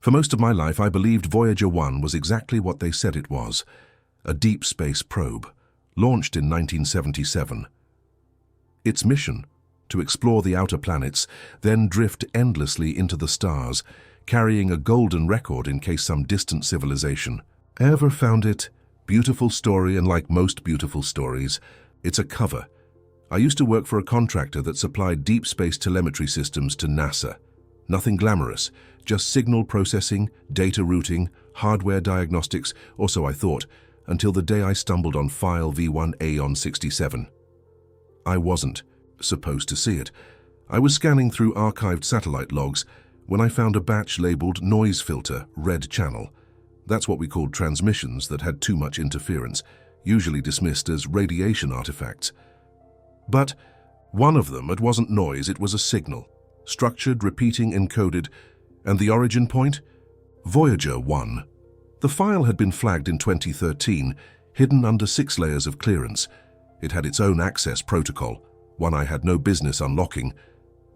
For most of my life, I believed Voyager 1 was exactly what they said it was, a deep space probe, launched in 1977. Its mission, to explore the outer planets, then drift endlessly into the stars, carrying a golden record in case some distant civilization ever found it. Beautiful story, and like most beautiful stories, it's a cover. I used to work for a contractor that supplied deep space telemetry systems to NASA. Nothing glamorous, just signal processing, data routing, hardware diagnostics, or so I thought, until the day I stumbled on file V1A on67. I wasn't supposed to see it. I was scanning through archived satellite logs when I found a batch labeled noise filter, red channel. That's what we called transmissions that had too much interference, usually dismissed as radiation artifacts. But one of them, it wasn't noise, it was a signal. Structured, repeating, encoded, and the origin point? Voyager 1. The file had been flagged in 2013, hidden under 6 layers of clearance. It had its own access protocol, one I had no business unlocking,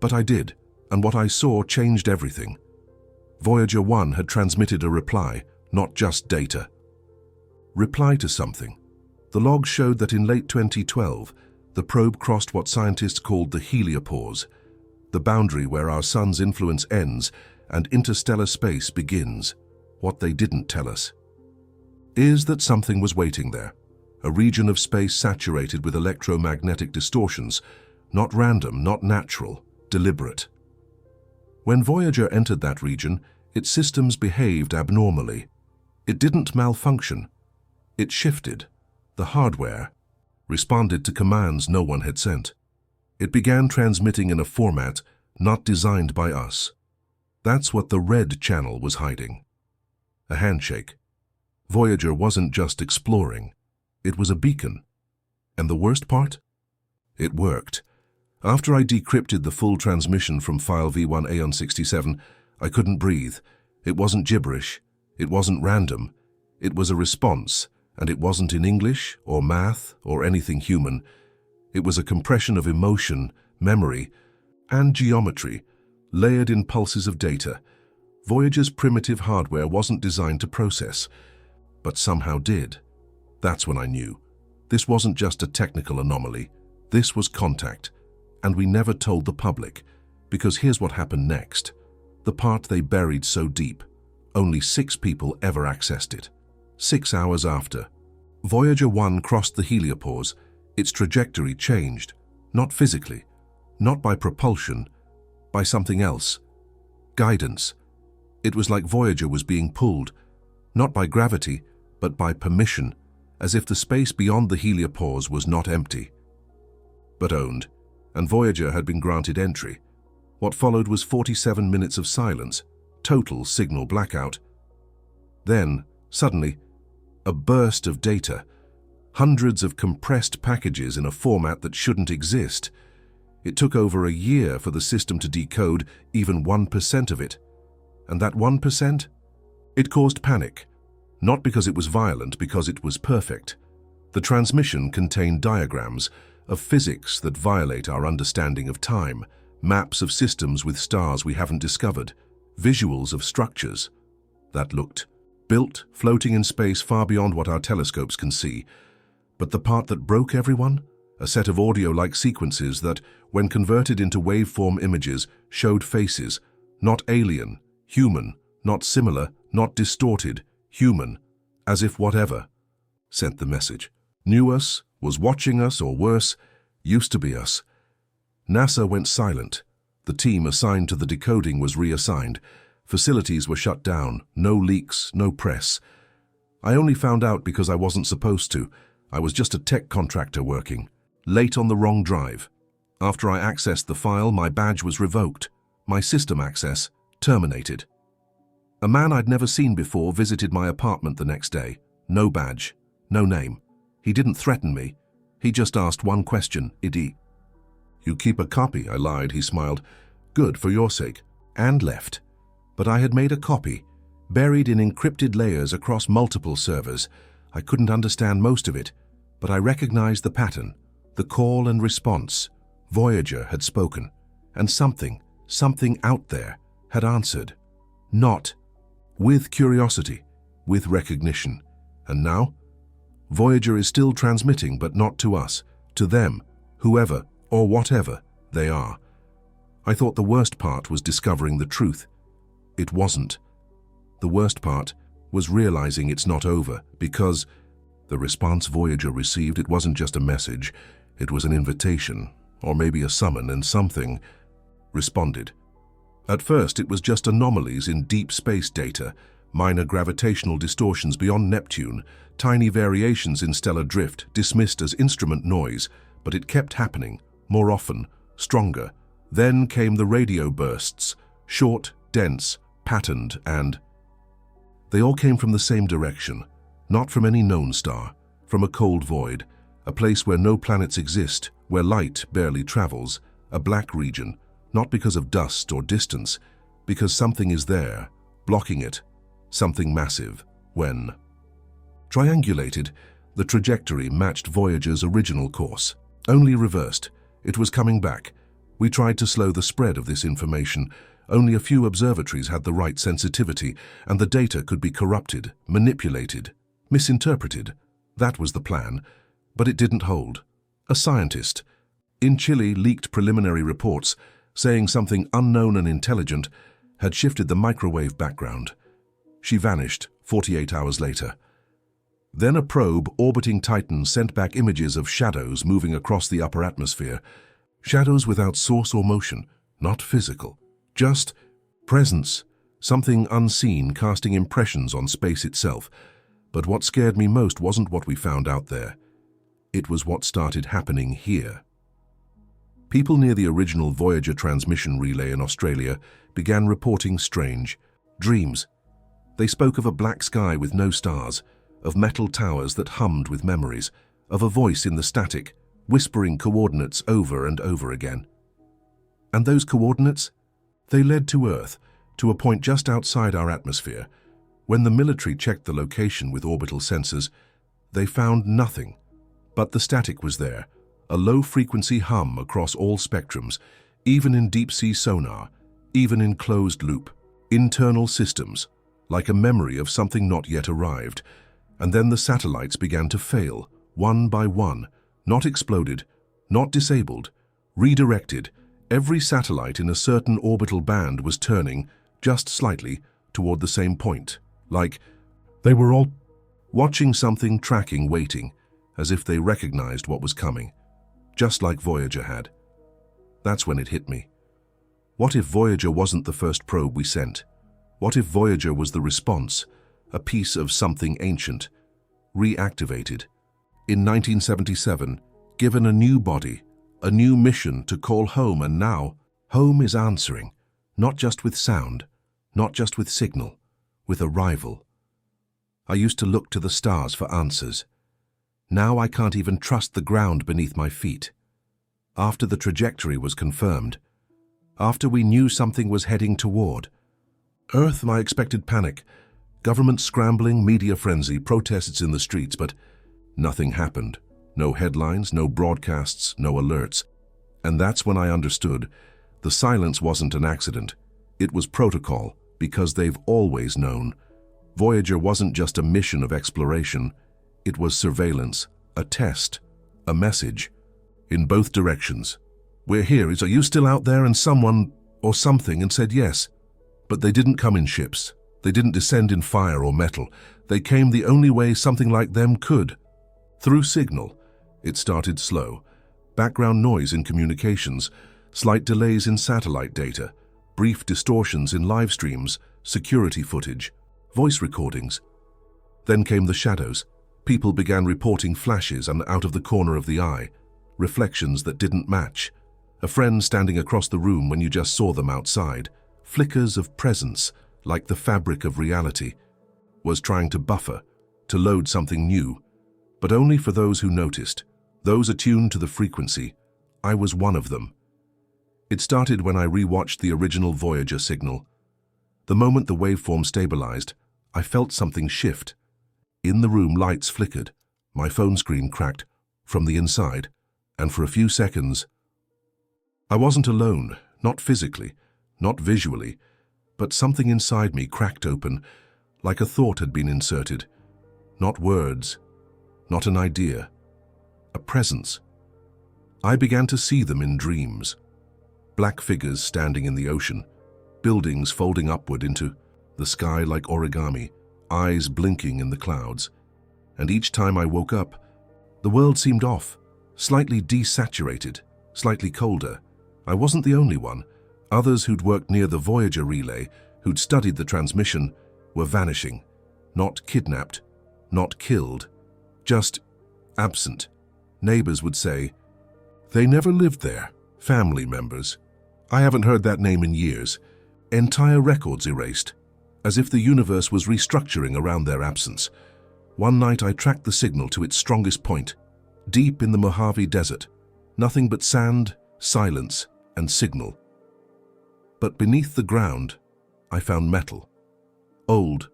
but I did, and what I saw changed everything. Voyager 1 had transmitted a reply, not just data. Reply to something. The log showed that in late 2012, the probe crossed what scientists called the heliopause, the boundary where our sun's influence ends and interstellar space begins. What they didn't tell us is that something was waiting there, a region of space saturated with electromagnetic distortions, not random, not natural, deliberate. When Voyager entered that region, its systems behaved abnormally. It didn't malfunction. It shifted. The hardware responded to commands no one had sent. It began transmitting in a format not designed by us. That's what the red channel was hiding. A handshake. Voyager wasn't just exploring. It was a beacon. And the worst part? It worked. After I decrypted the full transmission from file V1A on67, I couldn't breathe. It wasn't gibberish. It wasn't random. It was a response, and it wasn't in English or math or anything human. It was a compression of emotion, memory, and geometry, layered in pulses of data. Voyager's primitive hardware wasn't designed to process, but somehow did. That's when I knew. This wasn't just a technical anomaly. This was contact, and we never told the public, because here's what happened next. The part they buried so deep. Only 6 people ever accessed it. 6 hours after Voyager 1 crossed the heliopause, its trajectory changed, not physically, not by propulsion, by something else. Guidance. It was like Voyager was being pulled, not by gravity, but by permission, as if the space beyond the heliopause was not empty, but owned, and Voyager had been granted entry. What followed was 47 minutes of silence, total signal blackout. Then, suddenly, a burst of data, hundreds of compressed packages in a format that shouldn't exist. It took over a year for the system to decode even 1% of it. And that 1%? It caused panic. Not because it was violent, because it was perfect. The transmission contained diagrams of physics that violate our understanding of time, maps of systems with stars we haven't discovered, visuals of structures that looked built, floating in space far beyond what our telescopes can see. But the part that broke everyone? A set of audio-like sequences that, when converted into waveform images, showed faces, not alien, human, not similar, not distorted, human, as if whatever sent the message knew us, was watching us, or worse, used to be us. NASA went silent. The team assigned to the decoding was reassigned. Facilities were shut down, no leaks, no press. I only found out because I wasn't supposed to. I was just a tech contractor working, late on the wrong drive. After I accessed the file, my badge was revoked, my system access terminated. A man I'd never seen before visited my apartment the next day. No badge, no name. He didn't threaten me. He just asked one question, "Idi, you keep a copy?" I lied. He smiled. "Good, for your sake," and left. But I had made a copy, buried in encrypted layers across multiple servers. I couldn't understand most of it, but I recognized the pattern, the call and response. Voyager had spoken, and something out there, had answered. Not with curiosity, with recognition. And now, Voyager is still transmitting, but not to us, to them, whoever or whatever they are. I thought the worst part was discovering the truth. It wasn't. The worst part was realizing it's not over, because the response Voyager received, it wasn't just a message, it was an invitation, or maybe a summon, and something responded. At first, it was just anomalies in deep space data, minor gravitational distortions beyond Neptune, tiny variations in stellar drift, dismissed as instrument noise, but it kept happening, more often, stronger. Then came the radio bursts, short, dense, patterned, and they all came from the same direction, not from any known star, from a cold void, a place where no planets exist, where light barely travels, a black region, not because of dust or distance, because something is there, blocking it, something massive. When triangulated, the trajectory matched Voyager's original course, only reversed. It was coming back. We tried to slow the spread of this information. Only a few observatories had the right sensitivity, and the data could be corrupted, manipulated, misinterpreted. That was the plan, but it didn't hold. A scientist in Chile leaked preliminary reports saying something unknown and intelligent had shifted the microwave background. She vanished 48 hours later. Then a probe orbiting Titan sent back images of shadows moving across the upper atmosphere. Shadows without source or motion, not physical. Just presence, something unseen casting impressions on space itself. But what scared me most wasn't what we found out there. It was what started happening here. People near the original Voyager transmission relay in Australia began reporting strange dreams. They spoke of a black sky with no stars, of metal towers that hummed with memories, of a voice in the static, whispering coordinates over and over again. And those coordinates? They led to Earth, to a point just outside our atmosphere. When the military checked the location with orbital sensors, they found nothing. But the static was there, a low-frequency hum across all spectrums, even in deep-sea sonar, even in closed-loop, internal systems, like a memory of something not yet arrived. And then the satellites began to fail, one by one, not exploded, not disabled, redirected. Every satellite in a certain orbital band was turning, just slightly, toward the same point, like they were all watching something, tracking, waiting, as if they recognized what was coming, just like Voyager had. That's when it hit me. What if Voyager wasn't the first probe we sent? What if Voyager was the response, a piece of something ancient, reactivated? In 1977, given a new body, a new mission to call home, and now home is answering, not just with sound, not just with signal, with arrival. I used to look to the stars for answers. Now I can't even trust the ground beneath my feet. After the trajectory was confirmed, after we knew something was heading toward Earth, I expected panic, government scrambling, media frenzy, protests in the streets, but nothing happened. No headlines, no broadcasts, no alerts. And that's when I understood the silence wasn't an accident. It was protocol, because they've always known. Voyager wasn't just a mission of exploration. It was surveillance, a test, a message, in both directions. We're here. Are you still out there? And someone or something and said yes. But they didn't come in ships. They didn't descend in fire or metal. They came the only way something like them could. Through signal. It started slow. Background noise in communications, slight delays in satellite data, brief distortions in live streams, security footage, voice recordings. Then came the shadows. People began reporting flashes and out of the corner of the eye, reflections that didn't match. A friend standing across the room when you just saw them outside. Flickers of presence, like the fabric of reality, was trying to buffer, to load something new, but only for those who noticed, those attuned to the frequency. I was one of them. It started when I rewatched the original Voyager signal. The moment the waveform stabilized, I felt something shift. In the room, lights flickered. My phone screen cracked from the inside, and for a few seconds, I wasn't alone, not physically, not visually, but something inside me cracked open, like a thought had been inserted. Not words, not an idea, a presence. I began to see them in dreams. Black figures standing in the ocean, buildings folding upward into the sky like origami, eyes blinking in the clouds. And each time I woke up, the world seemed off, slightly desaturated, slightly colder. I wasn't the only one. Others who'd worked near the Voyager relay, who'd studied the transmission, were vanishing. Not kidnapped, not killed, just absent. Neighbors would say, "They never lived there." Family members. I haven't heard that name in years. Entire records erased, as if the universe was restructuring around their absence. One night I tracked the signal to its strongest point, deep in the Mojave Desert. Nothing but sand, silence, and signal. But beneath the ground, I found metal. Old,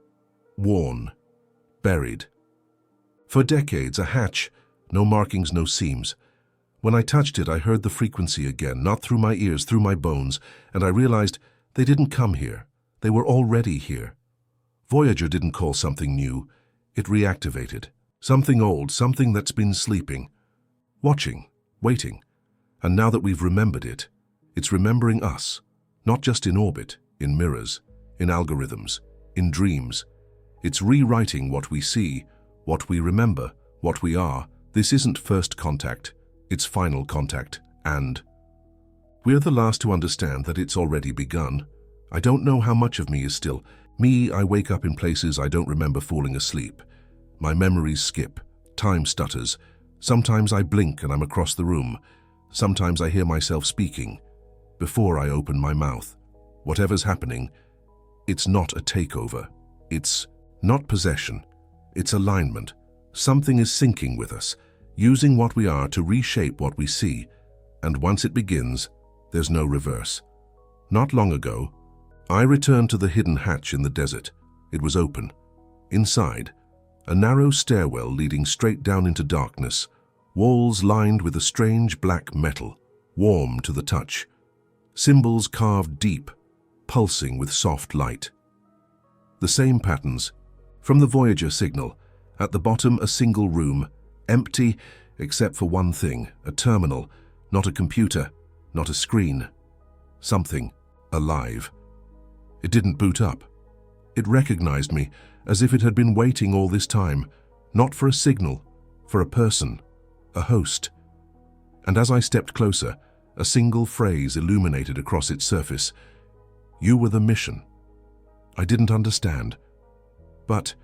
worn, buried. For decades, a hatch, no markings, no seams. When I touched it, I heard the frequency again, not through my ears, through my bones, and I realized they didn't come here. They were already here. Voyager didn't call something new. It reactivated. Something old, something that's been sleeping. Watching, waiting. And now that we've remembered it, it's remembering us. Not just in orbit, in mirrors, in algorithms, in dreams. It's rewriting what we see, what we remember, what we are. This isn't first contact, it's final contact, and we're the last to understand that it's already begun. I don't know how much of me is still me. I wake up in places I don't remember falling asleep. My memories skip, time stutters. Sometimes I blink and I'm across the room. Sometimes I hear myself speaking. Before I open my mouth, whatever's happening, it's not a takeover. It's not possession. It's alignment. Something is syncing with us, using what we are to reshape what we see. And once it begins, there's no reverse. Not long ago, I returned to the hidden hatch in the desert. It was open. Inside, a narrow stairwell leading straight down into darkness, walls lined with a strange black metal, warm to the touch. Symbols carved deep, pulsing with soft light. The same patterns, from the Voyager signal. At the bottom, a single room, empty except for one thing, a terminal, not a computer, not a screen. Something alive. It didn't boot up. It recognized me, as if it had been waiting all this time, not for a signal, for a person, a host. And as I stepped closer, a single phrase illuminated across its surface. You were the mission. I didn't understand. But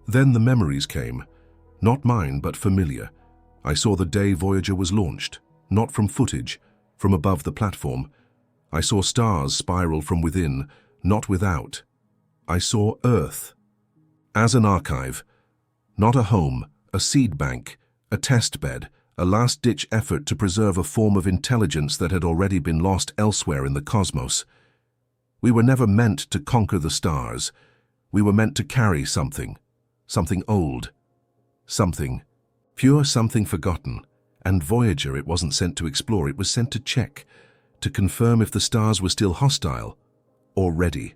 then the memories came. Not mine, but familiar. I saw the day Voyager was launched, not from footage, from above the platform. I saw stars spiral from within, not without. I saw Earth as an archive, not a home, a seed bank, a test bed, a last-ditch effort to preserve a form of intelligence that had already been lost elsewhere in the cosmos. We were never meant to conquer the stars. We were meant to carry something old, something pure, something forgotten. And Voyager, it wasn't sent to explore, it was sent to check, to confirm if the stars were still hostile or ready.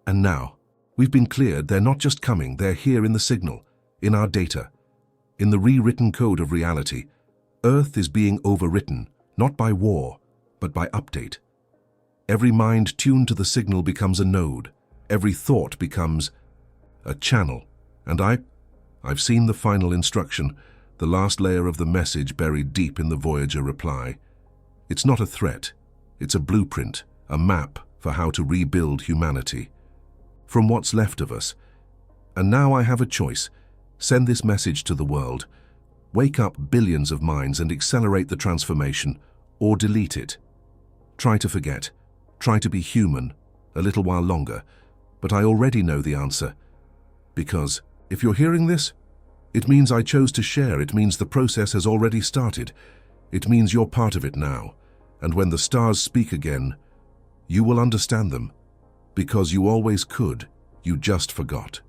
And now, we've been cleared. They're not just coming, they're here in the signal, in our data, in the rewritten code of reality. Earth is being overwritten, not by war, but by update. Every mind tuned to the signal becomes a node. Every thought becomes a channel. And I've seen the final instruction, the last layer of the message buried deep in the Voyager reply. It's not a threat. It's a blueprint, a map for how to rebuild humanity. From what's left of us. And now I have a choice. Send this message to the world. Wake up billions of minds and accelerate the transformation, or delete it. Try to forget. Try to be human a little while longer. But I already know the answer. Because if you're hearing this, it means I chose to share. It means the process has already started. It means you're part of it now. And when the stars speak again, you will understand them. Because you always could. You just forgot.